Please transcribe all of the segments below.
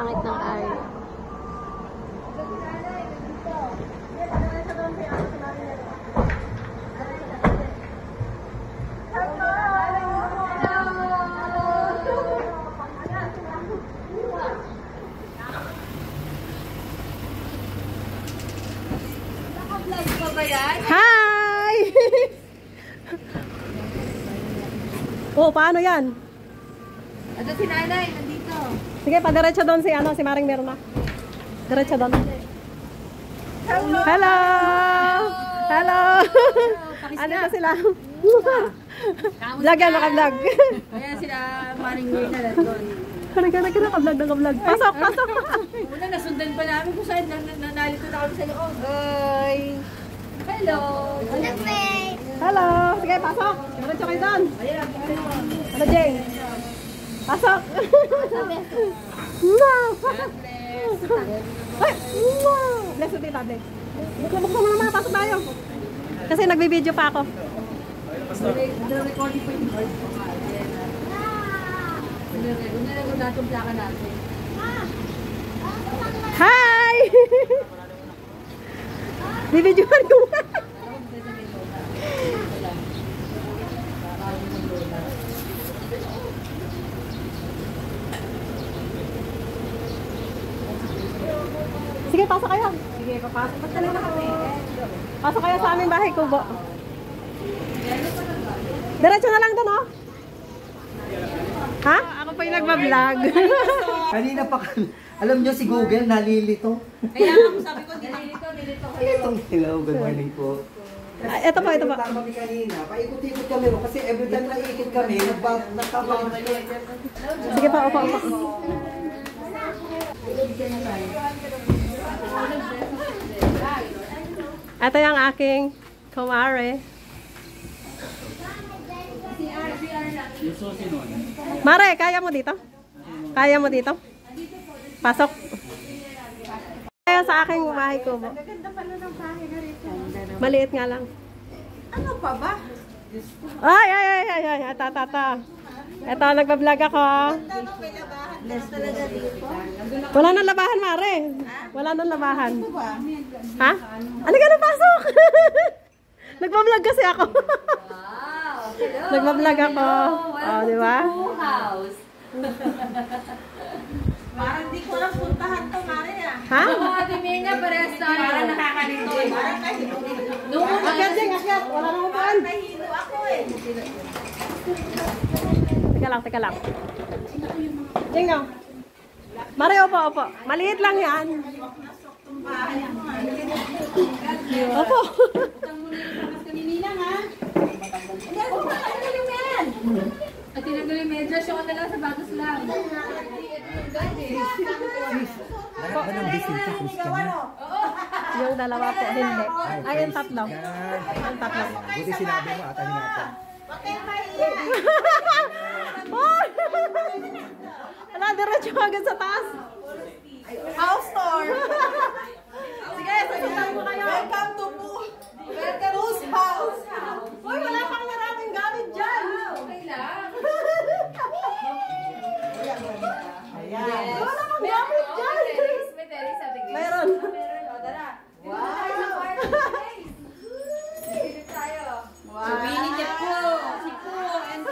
pangit ng area. Hi! Oh, paano yan? Ito si Nanay, nandito. Sige, padiretso doon si Maring Merna. Diretso doon. Hello! Hello! Hello! Ano na sila? Vlog yan, naka-vlog. Kaya sila Maring Merna nandun. Naka-vlog. Pasok! Una, nasundan pa namin kung saan nanalito na kami sa loob. Ay! Hello! Hello! Sige, pasok! Diretso kayo doon. Ano, Jeng? Pasok! Wow! Ay! Wow! Bless you, tita, bless. Buksan mo naman, pasok tayo. Kasi nagbibideo pa ako. Recording pa yung board ko. Unala ko natin plaka natin. Hi! Bibidyoan ko. Sige, pasok kayo. Sige, papasok. Ba't talaga kami? Pasok kayo sa aming bahay, Kubo. Diretso na lang doon, oh. Ha? Ako pa yung nagbablog. Kanina pa, alam nyo si Google, nalilito. Kaya ako sabi ko, nilito. Hello, good morning po. Ito po. Kami kanina, paikot-ikot kami ro kasi every time na iikot kami, nagkabalik. Sige pa, opo. Ito yung aking kumare. Mare, kaya mo dito? Kaya mo dito? Pasok. Kaya sa aking bahay ko. Maganda pala ng bahay na rito. Maliit nga lang. Ano pa ba? Ay. Ito, nagbablog ako. May labahan na talaga dito. Wala nang labahan, Mare. Wala nang labahan. Ha? Ano ka na pasok? Nagbablog kasi ako. Nagbablog ako. Oh, di ba? House. Parang di ko lang puntahan to, Mare. Ha? Ate Mena, parehas tayo. Parang nakakalito. Parang kahilo. Akyat, Jeng, akyat. Wala nang upuan. Nahilo ako eh. Teka lang. Jeng, no? Mare, opo. Maliit lang yan. Opo. At tinanggal yung medyas, yung na lang sa batos lang. Naka ng bisita, gusto niya. Yung dalawa po, hindi. Ay, yung tatlo. Yung tatlo. Buti sinabi mo, ata hinata. Ala, diretso agad sa taas. House tour! Sige, sasabihin mo kayo. Welcome to Who's house? Uy, wala pang maraming gamit dyan. Okay lang. Wala pang gamit dyan. Meron. So, Winnie the Pooh, si Pooh, and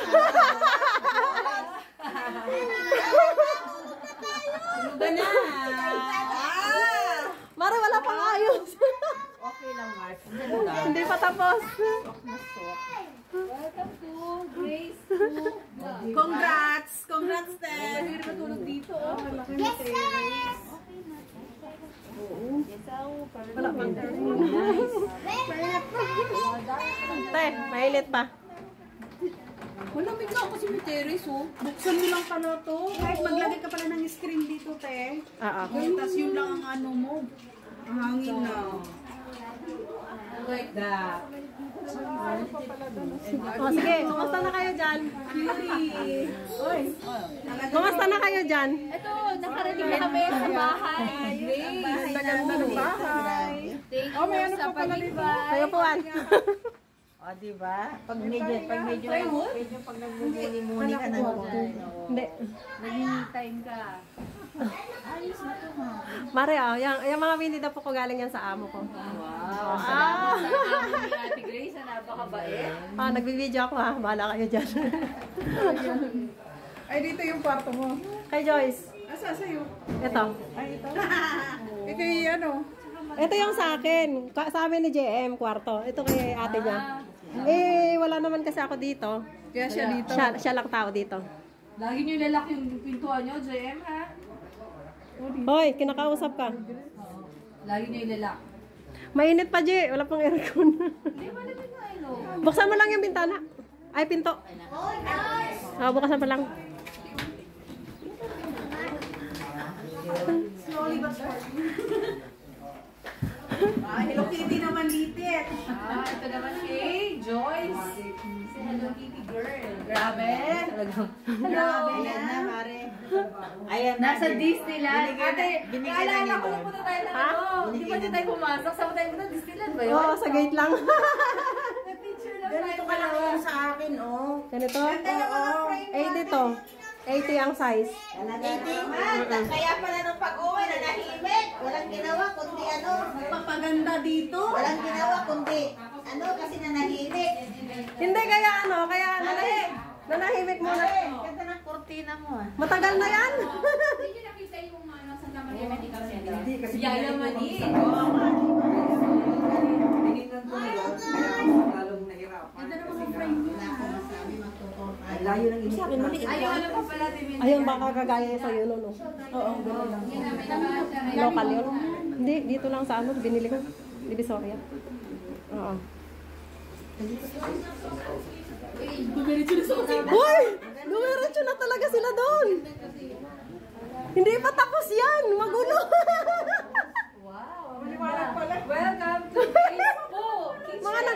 Sinuga na. Mare, wala pang ayos. Okay lang, Mark. Hindi pa tapos. Welcome to Grace Pooh. Congrats! Congrats, Ted! Hindi ka matulog dito, oh. Yes, sir! Wala pang Te, mahilit pa. Malamig nga ako si Teres, oh. Buksan mo lang pala to. Kahit maglagay ka pala ng screen dito, te. Oo. Tapos yun lang ang ano mo. Ang hangin na. Like that. O, sige, kumusta na kayo dyan? Oy, kumusta na kayo dyan? Ito, nakarating na kami sa bahay. Grace, Ganda ng bahay. thank you sa pag-ibay. Kayo puan. O, diba? Pag medyo pag nagmumuni-muni ka na. Hindi. Nag-me time ka. Mare, yung mga Winnie the Pooh ko galing yan sa amo ko. Wow, salamat sa amo ni Ate Grace na napakabait. Nagbibideo ako ha. Bahala kayo dyan. Ay, dito yung kwarto mo. Kay Joyce. Asa sa'yo? Ito. Ay, ito. Ito yung ano. Ito yung sa akin. Sa amin ni JM, kwarto. Ito kay ate niya. Wala naman kasi ako dito. Kaya siya dito. Siya lang tao dito. Lagi niyo ilalak yung pintuan niyo, JM, ha? Hoy, kinakausap ka. Lagi niyo ilalak. Mainit pa, J. Wala pang aircon. Hindi, malamig na, no? Buksan mo lang yung bintana. Ay, pinto. Bukasan pa lang. Hello Kitty naman dito. Ito naman si Joyce. Si Hello Kitty girl. Grabe. Grabe yan na, Mare. Ayan, Nasa Disneyland. Ate, binigyan na naalala ni ko Lord. punta tayo ng ano. Hindi pa tayo pumasok. Saan tayo punta? Disneyland ba yun? Oo, sa gate lang. Nag-picture lang Ganito tayo. ka lang yung sa akin, oh. Ganito? 80 to. 80 ang size. Kaya pala nung pag-uwi, nanahimik. Walang ginawa kundi ano. Papaganda dito. Walang ginawa kundi ano kasi nanahimik. Hindi, kaya nanahimik muna. Ganda ng kortina mo ah. Matagal na yan. Hindi niyo nakita yung Santa Maria Medical Center? Hindi kasi Yayamanin. tingin ng tulog, kaya ako lalong nahirapan. Ganda naman Kasi ang nga, frame niya. ang layo ng init natin. Ayun, ano pa pala, Timmy? Ayun, baka kagaya sa'yo, no? Oo, gano'n lang. Local yun. Hindi, dito lang sa ano, binili ko. Divisoria. Oo. Hoy! Dumiretso na talaga sila doon. Hindi pa tapos yan. Magulo. Wow. Welcome to Facebook Kitchen.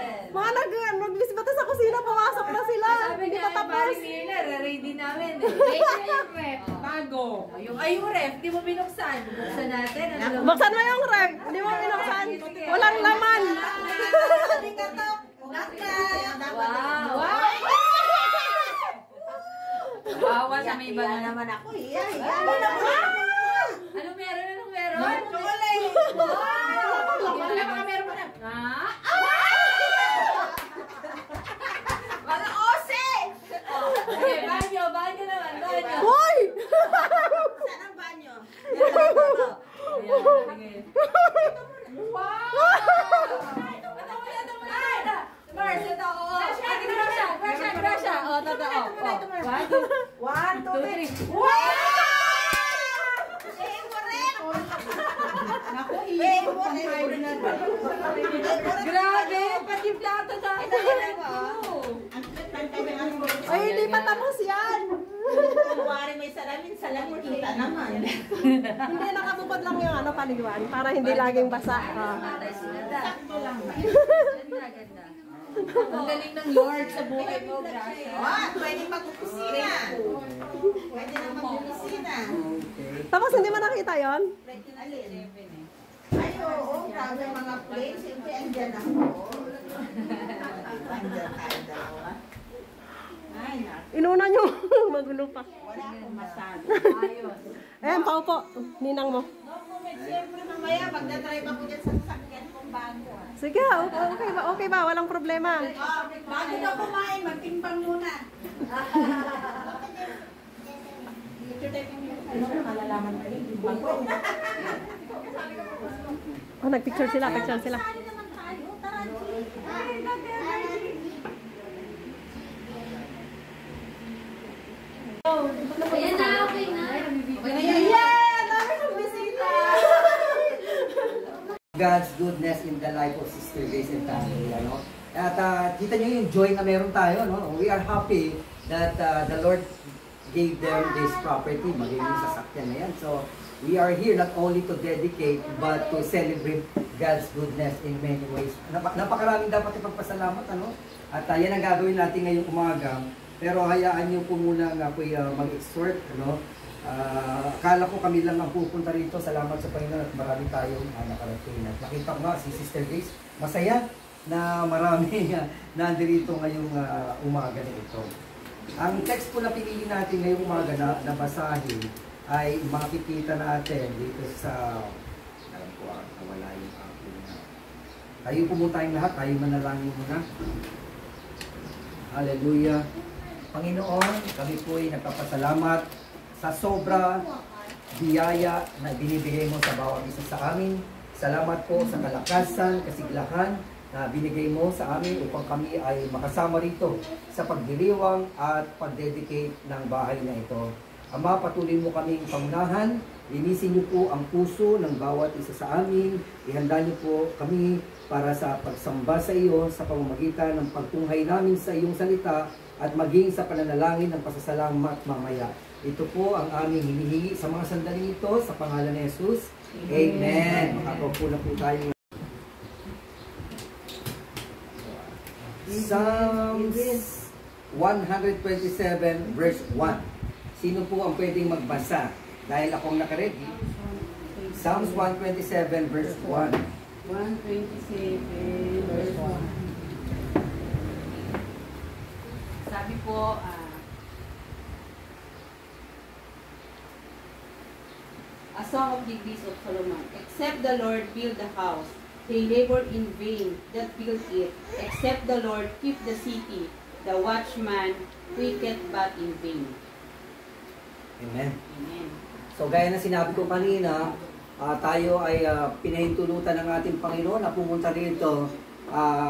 Nagbisbata sa kusina, pumasok na sila. Sabi Hindi niya, pa tapos. Mari Miller, ready namin eh. Wait na yung ref. Bago. Yung ref, di mo binuksan. Buksan natin. Ano lang? Buksan mo yung reg. Hindi mo pinuksan. Walang laman. Wow. Wawa sa may Iba iba na na. naman ako. Iya. Anong meron? Anong meron? Chocolate. Wala baka meron pa na. Ha? Mga ose! Okay, banyo naman, banyo. Hoy! Saan ang banyo? Ayan, sige. Wow! Ito mo na. Mars, ito ako. Russia. O, totoo. 1, 2, 3. Grabe, pati plato dahil. Ay, hindi pa tapos yan. Kunwari may salamin kita naman. Hindi, nakabubad lang yung ano, paliguan para hindi laging basa. Sakto lang. Ganda. Ang galing ng Lord sa buhay mo, Gracia. Pwede mag-opisina. Pwede na mag-opisina. Tapos hindi mo nakita yon? Alin? Ay, oo. Grabe mga plates. Siyempre, andyan ako. Andyan tayo dalawa. Ay, Inuna nyo. Magulo pa. wala akong masabi. Ayos. Ayan, paupo. Ninang mo. Siyempre, mamaya, magdadrive ako dyan sa sasakyan kong bago. Sige, okay ba? Walang problema. Bago na kumain, magtimbang muna. Malalaman ko yun. Oh, nagpicture sila. Sali naman tayo. Tara, Ayan na, okay na. God's goodness in the life of Sister Grace and family, ano? At kita nyo yung joy na meron tayo, no? We are happy that the Lord gave them this property, magiging sasakyan na yan. So, we are here not only to dedicate, but to celebrate God's goodness in many ways. Napakaraming dapat ipagpasalamat, ano? At yan ang gagawin natin ngayong umaga. Pero hayaan nyo po muna nga po mag-exhort, ano? Akala ko kami lang ang pupunta rito. Salamat sa Panginoon at marami tayong nakarating. At nakita ko nga si Sister Grace, masaya na marami nandirito ngayong umaga na ito. Ang text po na pinili natin ngayong umaga na basahin ay makikita natin dito sa, alam ko, nawala yung aking tayo po muna tayong lahat, tayo manalangin muna. Hallelujah. Panginoon, kami po ay nagpapasalamat sa sobra biyaya na binibigay mo sa bawat isa sa amin. Salamat po sa kalakasan, kasiglahan na binigay mo sa amin upang kami ay makasama rito sa pagdiriwang at pagdedicate ng bahay na ito. Ama, patuloy mo kaming pangunahan, linisin niyo po ang puso ng bawat isa sa amin, ihanda niyo po kami para sa pagsamba sa iyo sa pamamagitan ng pagtunghay namin sa iyong salita at maging sa pananalangin ng pasasalamat mamaya. Ito po ang aming hinihingi sa mga sandaling ito sa pangalan ni Jesus. Amen. Makakaupo na po tayo. Psalms 127 verse 1. Sino po ang pwedeng magbasa? Dahil akong nakaredy. Psalms 127 verse 1. 127 verse 1. Sabi po, a song of degrees of Solomon. Except the Lord build the house, they labor in vain that build it. Except the Lord keep the city, the watchman waketh but in vain. Amen. Amen. So gaya na sinabi ko kanina, tayo ay pinahintulutan ng ating Panginoon na pumunta rito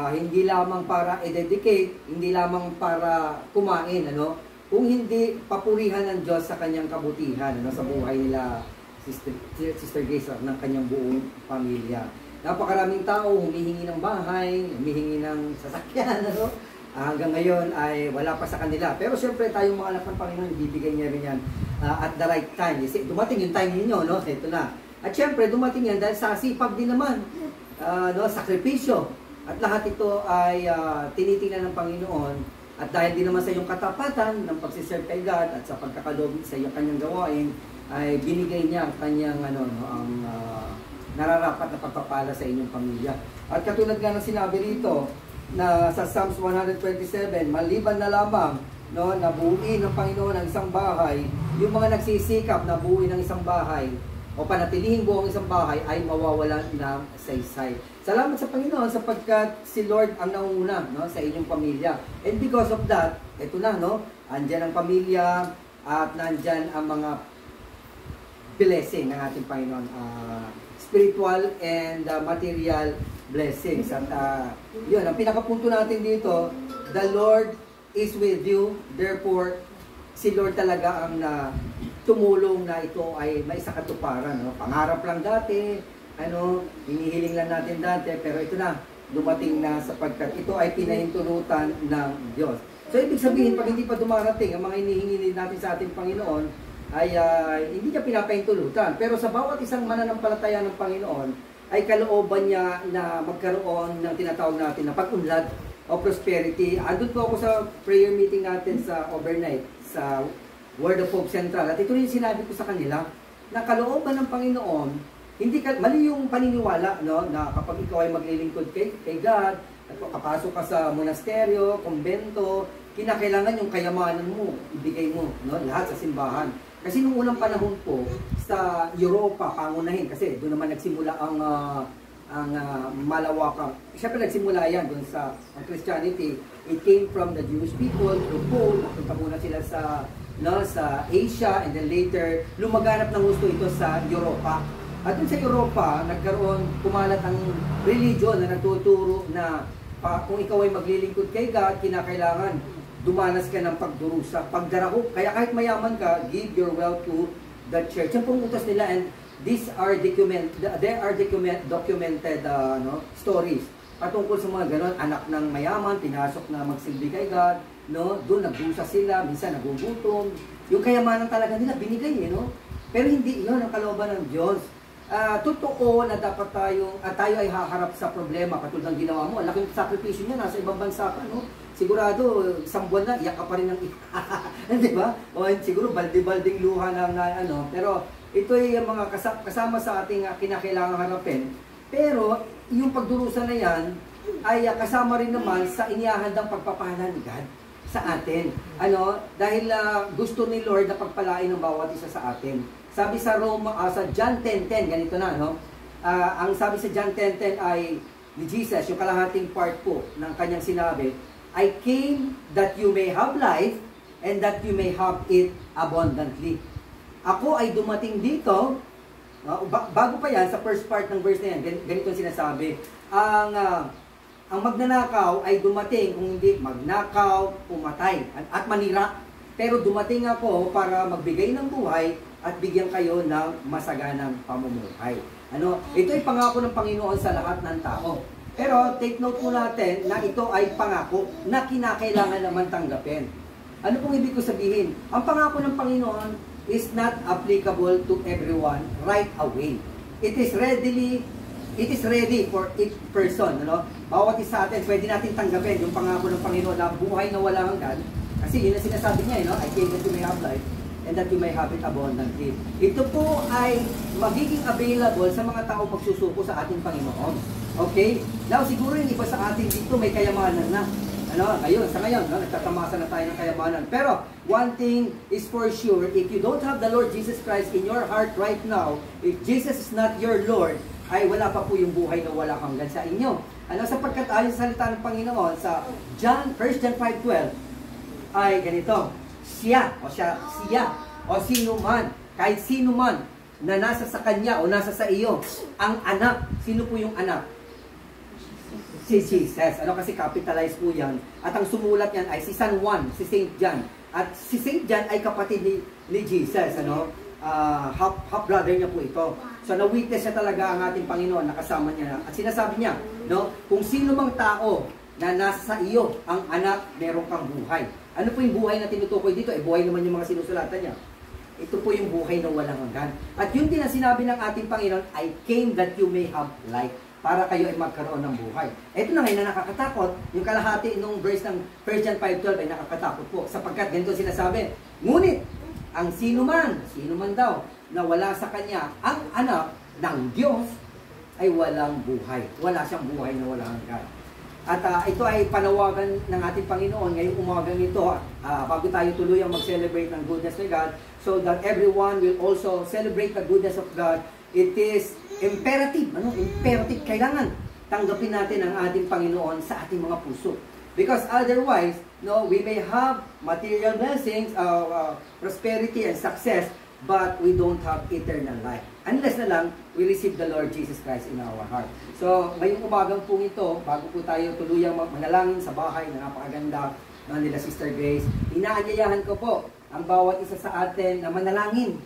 hindi lamang para i-dedicate, hindi lamang para kumain, ano? Kung hindi papurihan ng Diyos sa kanyang kabutihan, ano, sa buhay nila, Sister Grace, ng kanyang buong pamilya. Napakaraming tao humihingi ng bahay, humihingi ng sasakyan, ano? Hanggang ngayon ay wala pa sa kanila. Pero siyempre tayong mga anak ng Panginoon, ibibigay niya rin yan at the right time. Kasi dumating yung time ninyo, no? Ito na. At siyempre dumating yan dahil sa sipag din naman, no? Sakripisyo. At lahat ito ay tinitingnan ng Panginoon. At dahil din naman sa iyong katapatan ng pagsiserve kay God at sa pagkakalob sa iyong kanyang gawain, ay binigay niya ang kanyang nararapat na pagpapala sa inyong pamilya. At katulad nga ng sinabi rito, na sa Psalms 127, maliban na lamang, no, na buuin ng Panginoon ang isang bahay, yung mga nagsisikap na buuin ang isang bahay o panatilihin buong isang bahay ay mawawalan ng saysay. Salamat sa Panginoon sapagkat si Lord ang nangunguna, no, sa inyong pamilya. And because of that, ito na, no, andyan ang pamilya at nandyan ang mga blessing ng ating Panginoon, spiritual and material blessings. At yun, ang pinakapunto natin dito, the Lord is with you, therefore si Lord talaga ang tumulong na ito ay may sakatuparan, no? Pangarap lang dati, hinihiling lang natin dati, pero ito na, dumating na sapagkat ito ay pinahintulutan ng Diyos. So ibig sabihin, pag hindi pa dumarating ang mga hinihingi natin sa ating Panginoon, ay hindi niya pinapahintulutan. Pero sa bawat isang mananampalataya ng Panginoon, ay kalooban niya na magkaroon ng tinatawag natin na pag-unlad o prosperity. Andun po ako sa prayer meeting natin sa overnight, sa Word of Hope Central. At ito rin sinabi ko sa kanila, na kalooban ng Panginoon, mali yung paniniwala, no, na kapag ikaw ay maglilingkod kay God, at kapasok ka sa monasteryo, kumbento, kinakailangan yung kayamanan mo, ibigay mo, no, lahat sa simbahan. Kasi nung unang panahon po, sa Europa, pangunahin, kasi doon naman nagsimula ang malawakang, siyempre nagsimula yan doon sa Christianity. It came from the Jewish people, through Paul, napunta muna sila sa Asia, and then later, lumaganap ng gusto ito sa Europa. At dun sa Europa, kumalat ang religion na nagtuturo na kung ikaw ay maglilingkod kay God, kinakailangan dumanas ka ng pagdurusa, pagdarako. Kaya kahit mayaman ka, give your wealth to the church. Yan pong utos nila, and these are documented stories. Patungkol sa mga ganon, anak ng mayaman, pinasok na magsilbi kay God, no? Doon nagdusa sila, minsan nagugutom. Yung kayamanan talaga nila, binigay, no? Pero hindi yun ang kalooban ng Diyos. Totoo na dapat tayo ay haharap sa problema, katulad ng ginawa mo. Ang laking sakripisyo niya, nasa ibang bansa ka, no? Sigurado, isang buwan na, iyak ka pa rin ng di ba? O siguro, balde-balding luha ng pero ito ay mga kasama sa ating kinakailangan harapin. Pero, yung pagdurusa na yan, ay kasama rin naman sa inihahandang pagpapala ni God sa atin. Dahil gusto ni Lord na pagpalain ng bawat isa sa atin. Sabi sa sa John 10:10, ganito na, no? Ang sabi sa John 10:10 ay ni Jesus, yung kalahating part po ng kanyang sinabi, I came that you may have life and that you may have it abundantly. Ako ay dumating dito, bago pa yan, sa first part ng verse na yan, ganito ang sinasabi, ang magnanakaw ay dumating kung hindi magnakaw, pumatay, at manira. Pero dumating ako para magbigay ng buhay at bigyan kayo ng masaganang pamumuhay. Ito ay pangako ng Panginoon sa lahat ng tao. Pero take note po natin na ito ay pangako na kinakailangan naman tanggapin. Ano pong ibig ko sabihin? Ang pangako ng Panginoon is not applicable to everyone right away. It is ready for each person. Bawat isa atin, pwede natin tanggapin yung pangako ng Panginoon na buhay na walang hanggan. Kasi yun ang sinasabi niya, I came that you may have life and that you may have it abundantly. Ito po ay magiging available sa mga tao magsusuko sa ating Panginoon. Okay? Now, siguro yung iba sa atin dito may kayamanan na. Sa ngayon, nagtatamasa na tayo ng kayamanan. Pero, one thing is for sure, if you don't have the Lord Jesus Christ in your heart right now, if Jesus is not your Lord, ay wala pa po yung buhay na wala hanggan sa inyo. Sapagkat ayon sa salita ng Panginoon, sa 1 John 5:12, ay ganito, siya, o sino man, kahit sino man, na nasa sa kanya o nasa sa iyo, ang anak. Sino po yung anak? Si Jesus. Kasi capitalized po yan. At ang sumulat yan ay si San Juan, si Saint John. At si Saint John ay kapatid ni Jesus. Half brother niya po ito. So na-witness niya talaga ang ating Panginoon, nakasama niya. At sinasabi niya, kung sino mang tao na nasa iyo, ang anak, meron kang buhay. Ano po yung buhay na tinutukoy dito? Buhay naman yung mga sinusulatan niya. Ito po yung buhay na walang hanggan. At yun din ang sinabi ng ating Panginoon, I came that you may have life, para kayo ay magkaroon ng buhay. Ito na ngayon na nakakatakot, yung kalahati nung verse ng 1 John 5:12 ay nakakatakot po, sapagkat ganito sinasabi, ngunit, ang sino man daw, na wala sa kanya ang anak ng Diyos, ay walang buhay. Wala siyang buhay na walang hanggan. At ito ay panawagan ng ating Panginoon ngayong umagang ito, bago tayo tuluyang mag-celebrate ng goodness of God, so that everyone will also celebrate the goodness of God. It is imperative, imperative, kailangan tanggapin natin ang ating Panginoon sa ating mga puso. Because otherwise, we may have material blessings, prosperity and success, but we don't have eternal life. Unless na lang, we receive the Lord Jesus Christ in our heart. So, ngayong umagang po ito, bago po tayo tuluyang manalangin sa bahay na napakaganda nila Sister Grace, inaanyayahan ko po ang bawat isa sa atin na manalangin,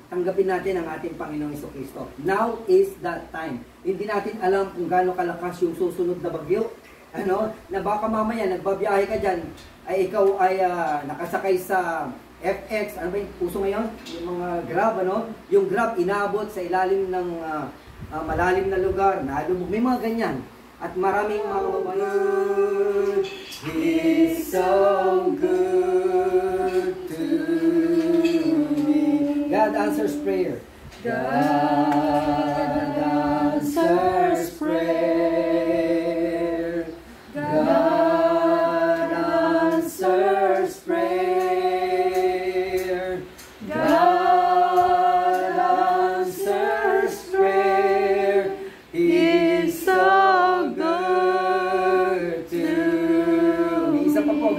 tanggapin natin ang ating Panginoong Jesucristo. Now is that time. Hindi natin alam kung gaano kalakas yung susunod na bagyo. Na baka mamaya nagbabiyahe ka dyan, ay ikaw ay nakasakay sa FX, ano ba yung puso ngayon? Yung mga Grab, Yung Grab inabot sa ilalim ng malalim na lugar, nalubog. May mga ganyan. At maraming mga kababayan. He's so good to me. God answers prayer. God answers prayer. God answers prayer.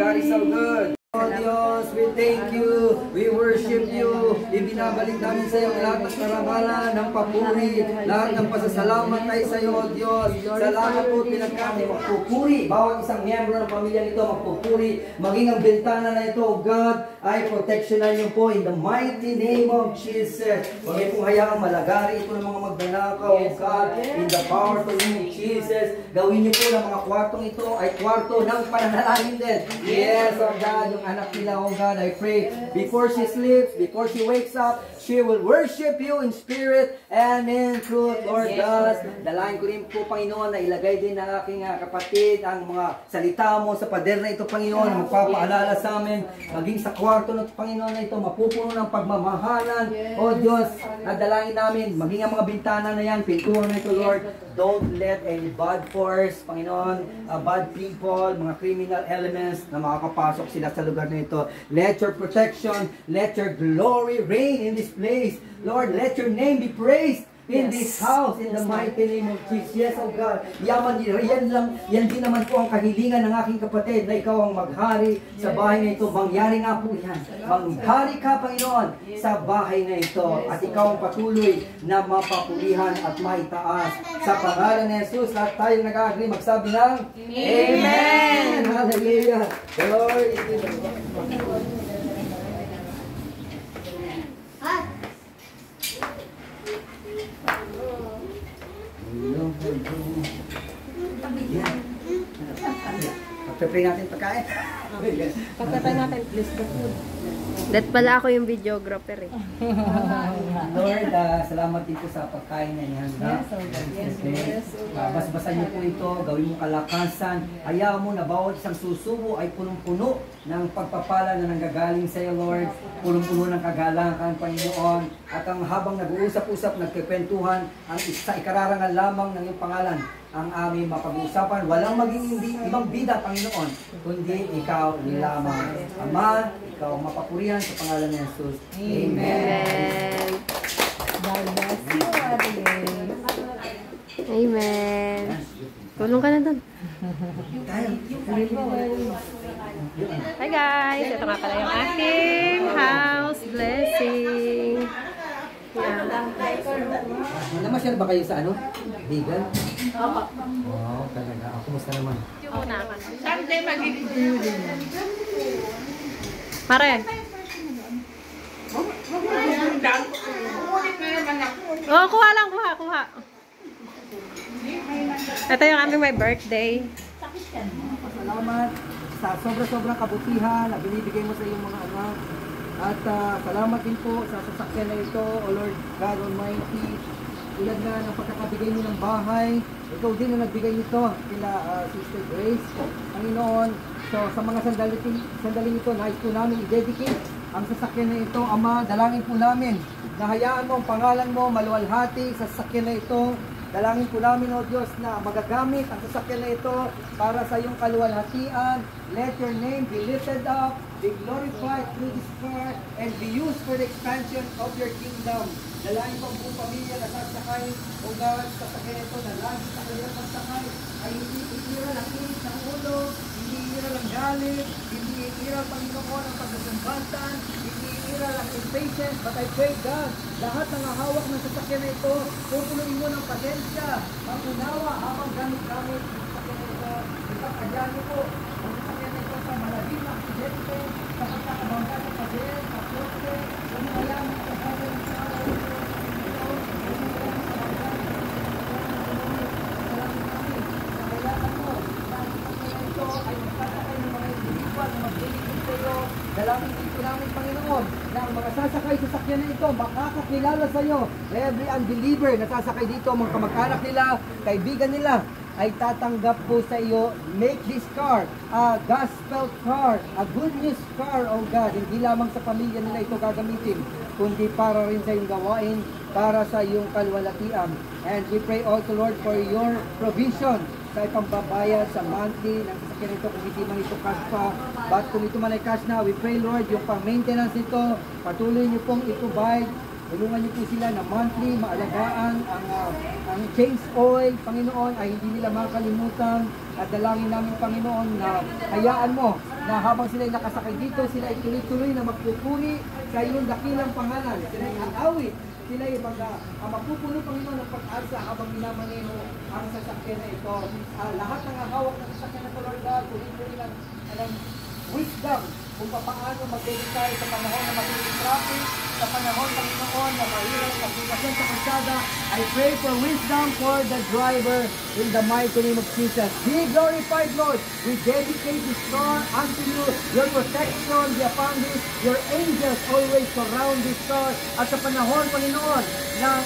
God is so good. Oh Diyos, we thank you, we worship you, ibinabalik namin sa iyo lahat ng karangalan, ng papuri, lahat ng pasasalamat ay sa iyo, O Diyos. Salamat po pinagkami, magpupuri, bawat isang miyembro ng pamilya nito magpupuri, maging ang bintana na ito, O God, ay protectionan niyo po in the mighty name of Jesus. Huwag niyo pong hayaang malagari ito ng mga magnanakaw, O God, in the powerful name of Jesus. Gawin niyo po ng mga kwartong ito ay kwarto ng pananalangin din. Yes, O God, yung anak nila, O God, I pray, before she sleeps, before she wakes up, she will worship you in spirit and in truth, Lord God. Dalayan ko rin po, Panginoon, na ilagay din ng aking kapatid ang mga salita mo sa pader na ito, Panginoon, na magpapaalala sa amin, maging sa kwarto ng Panginoon na ito, mapupuno ng pagmamahalan. O Diyos, nadalangin namin, maging ang mga bintana na yan, pintuan na ito, Lord, don't let any bad force, Panginoon, bad people, mga criminal elements na makakapasok sila sa lugar na ito. Let your protection, let your glory reign in this place. Lord, let your name be praised in this house, in the mighty name of Jesus. Yes, oh God. Yan din naman po ang kahilingan ng aking kapatid na ikaw ang maghari sa bahay na ito. Mangyari nga po yan. Maghari ka, Panginoon, sa bahay na ito. At ikaw ang patuloy na mapapulihan at maitaas. Sa pangalan ni Jesus, lahat tayo nag-agree, magsabi ng Amen! Hallelujah! Glory to the Lord. Pagpapray natin pagkain. Pagkatay natin, please. That pala ako yung videographer eh. Lord, salamat din po sa pagkain na yan. Basbasan niyo po ito, gawin mo kalakasan. Hayaan mo na bawat isang susubo ay punong-puno ng pagpapala na nanggagaling sa iyo, Lord. Punong-puno ng kagalangan, Panginoon. At ang habang nag-uusap-usap, nagkikwentuhan, ang sa ikararangal lamang ng iyong pangalan, ang aming mapag-uusapan. Walang maging ibang bida, Panginoon, kundi ikaw lamang. Ama, ikaw ang mapapurihan sa pangalan ni Jesus. Amen. Amen. Tulong ka na doon. Hi guys! Ito nga pala yung aking house blessing. Yan. Namasyal ba kayo sa ano? Vegan? Oo. Wow, talaga. Kumusta naman? Yung una ka. Sunday magiging. Pare. Oh, kuha lang, kuha. Ito yung aming may birthday. Salamat sa sobra-sobrang kabutihan na binibigay mo sa iyong mga anak. At salamat din po sa sasakyan na ito, O Lord God Almighty. Tulad nga ng pagkakabigay mo ng bahay, ikaw din ang nagbigay nito kila Sister Grace. Panginoon, so sa mga sandaling ito, nais po namin i-dedicate ang sasakyan na ito. Ama, dalangin po namin na hayaan mo ang pangalan mo maluwalhati sa sasakyan na ito. Dalangin po namin, O Diyos, na magagamit ang sasakyan na ito para sa iyong kaluwalhatian. Let your name be lifted up, be glorified through this car, and be used for the expansion of your kingdom. Dalangin po ang buong pamilya na sasakay, O God, sa sasakyan na ito, na lagi sa kanilang pagsakay ay hindi itira ng init ng ulo, hindi itira ng galit, hindi itira, Panginoon, ang pagkasumbatan, hindi itira ng impatience, but I pray, God, lahat ng hawak ng sasakyan na ito, pupunuin mo ng pasensya, pag-unawa habang gamit-gamit ng sasakyan na ito. Ipagkadyan niyo po ang sasakyan na ito sa malabing na aksidente, sa pagkakabangga sa pader, sa kotse, sa mga lamang sa pader ng sa araw ito. Dalangin din po namin, Panginoon, na ang mga sasakay sa sakyan na ito, makakakilala sa iyo. Every unbeliever na sasakay dito, mga kamag-anak nila, kaibigan nila, ay tatanggap po sa iyo. Make this car a gospel car, a good news car, O God. Hindi lamang sa pamilya nila ito gagamitin, kundi para rin sa iyong gawain, para sa iyong kalwalatian. And we pray also, Lord, for your provision sa ipambabayad sa monthly ng sasakyan ito kung hindi man ito cash pa. But kung ito man ay cash na, we pray, Lord, yung pang-maintenance nito, patuloy niyo pong i-provide. Tulungan niyo po sila na monthly, maalagaan ang change oil, Panginoon, ay hindi nila makalimutan. At dalangin namin, Panginoon, na hayaan mo na habang sila ay nakasakay dito, sila ay tuloy-tuloy na magpupuri sa iyong dakilang pangalan. Sila ay aawit, sila ay mapupuno, Panginoon, ng pag-asa habang minamaneho ang sasakyan na ito. Lahat ng hawak ng sasakyan na ito, Lord God, tuloy-tuloy ng wisdom kung paano mag-dedicate sa panahon na magiging traffic, sa panahon, Panginoon, na mahirap pagbigasyon sa kalsada. I pray for wisdom for the driver in the mighty name of Jesus. Be glorified, Lord. We dedicate this car unto you. Your protection be upon this. Your angels always surround this car. At sa panahon, Panginoon, ng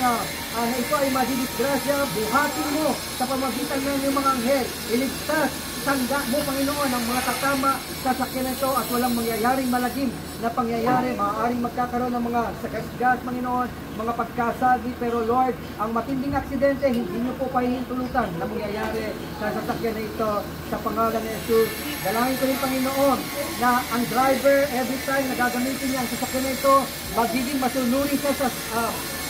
na ito ay madidisgrasya, buhatin mo sa pamagitan ng iyong mga anghel. Iligtas, sangga mo, Panginoon, ang mga tatama sa sakyan ito at walang mangyayaring malagim na pangyayari. Maaaring magkakaroon ng mga sagasgas, Panginoon, mga pagkasagi. Pero Lord, ang matinding aksidente, hindi niyo po pahihintulutan na mangyayari sa sasakyan na ito sa pangalan ni Jesus. Dalangin ko rin, Panginoon, na ang driver, every time na gagamitin niya ang sasakyan na ito, magiging masunuri siya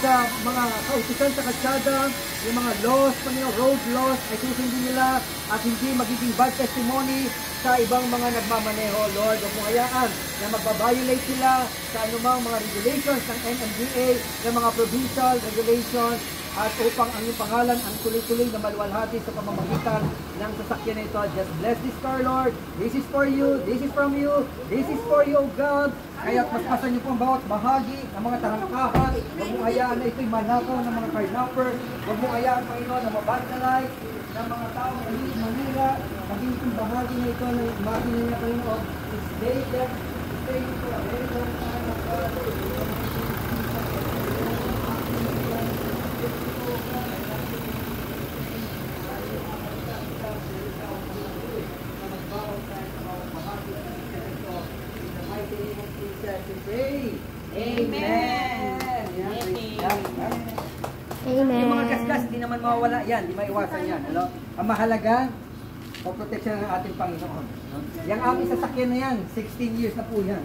sa mga kautusan sa kalsada, yung mga laws, Panginoon, road laws, ay susundin nila at hindi magiging bad testimony sa ibang mga nagmamaneho. Lord, huwag mo hayaan na magbabiolate sila sa anumang mga regulations ng NMDA, ng mga provincial regulations, at upang ang iyong pangalan ang tuloy-tuloy na maluwalhati sa pamamagitan ng sasakyan na ito. Just bless this car, Lord. This is for you. This is from you. This is for you, God. Kaya paspasan niyo po ang bawat bahagi ng mga tarangkahan. Huwag mo hayaan na ito'y manakaw ng mga carnapper. Huwag mo hayaan, Panginoon, na mabandalize ng mga tao na hindi manira. Maging itong bahagi na ito ng makina niya, Panginoon. Stay there. Stay for a very long time of God. Amen. Amen. Yung mga gasgas, hindi naman mawawala yan, hindi maiwasan yan. Ano? Ang mahalaga, o protection ng ating Panginoon. Yung aming sasakyan na yan, 16 years na po yan.